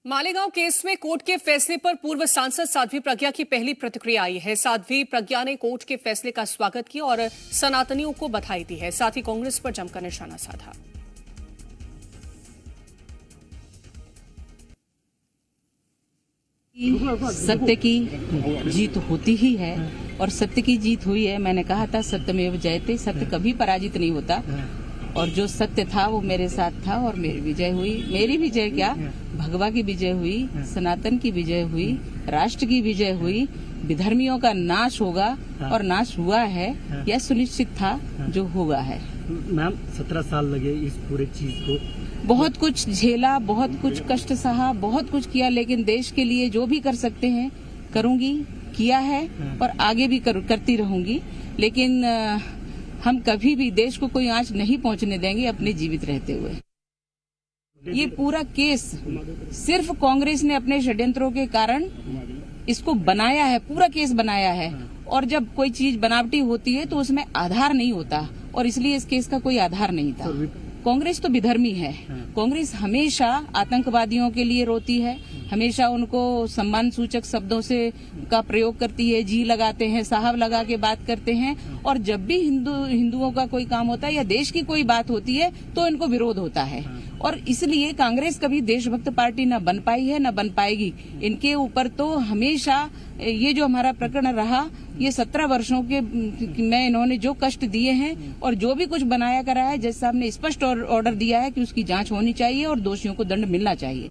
Malegaon case में court के फैसले पर पूर्व सांसद साध्वी प्रज्ञा की पहली प्रतिक्रिया आई है। साध्वी प्रज्ञा ने कोर्ट के फैसले का स्वागत किया और सनातनियों को बधाई दी है। साथ ही कांग्रेस पर जमकर निशाना साधा। सत्य की जीत होती ही है और सत्य की जीत हुई है। मैंने कहा था सत्यमेव जयते, सत्य कभी पराजित नहीं होता और जो सत्य था वो मेरे साथ था और मेरी विजय हुई। मेरी विजय क्या, भगवा की विजय हुई, सनातन की विजय हुई, राष्ट्र की विजय हुई। विधर्मियों का नाश होगा और नाश हुआ है, यह सुनिश्चित था, जो होगा है। मैम 17 साल लगे इस पूरे चीज को, बहुत कुछ झेला, बहुत कुछ कष्ट सहा, बहुत कुछ किया, लेकिन देश के लिए जो भी कर सकते हैं करूंगी, किया है और आगे भी करती रहूंगी। लेकिन हम कभी भी देश को कोई आंच नहीं पहुंचने देंगे अपने जीवित रहते हुए। ये पूरा केस सिर्फ कांग्रेस ने अपने षड्यंत्रों के कारण इसको बनाया है, पूरा केस बनाया है। और जब कोई चीज बनावटी होती है तो उसमें आधार नहीं होता और इसलिए इस केस का कोई आधार नहीं था। कांग्रेस तो विधर्मी है। कांग्रेस हमेशा आतंकवादियों के लिए रोती है, हमेशा उनको सम्मान सूचक शब्दों से का प्रयोग करती है, जी लगाते हैं, साहब लगा के बात करते हैं। और जब भी हिंदुओं का कोई काम होता है या देश की कोई बात होती है तो इनको विरोध होता है। और इसलिए कांग्रेस कभी देशभक्त पार्टी न बन पाई है, न बन पाएगी। इनके ऊपर तो हमेशा ये जो हमारा प्रकरण रहा, ये 17 वर्षों के में इन्होंने जो कष्ट दिए हैं और जो भी कुछ बनाया करा है, जज साहब ने स्पष्ट ऑर्डर दिया है कि उसकी जांच होनी चाहिए और दोषियों को दंड मिलना चाहिए।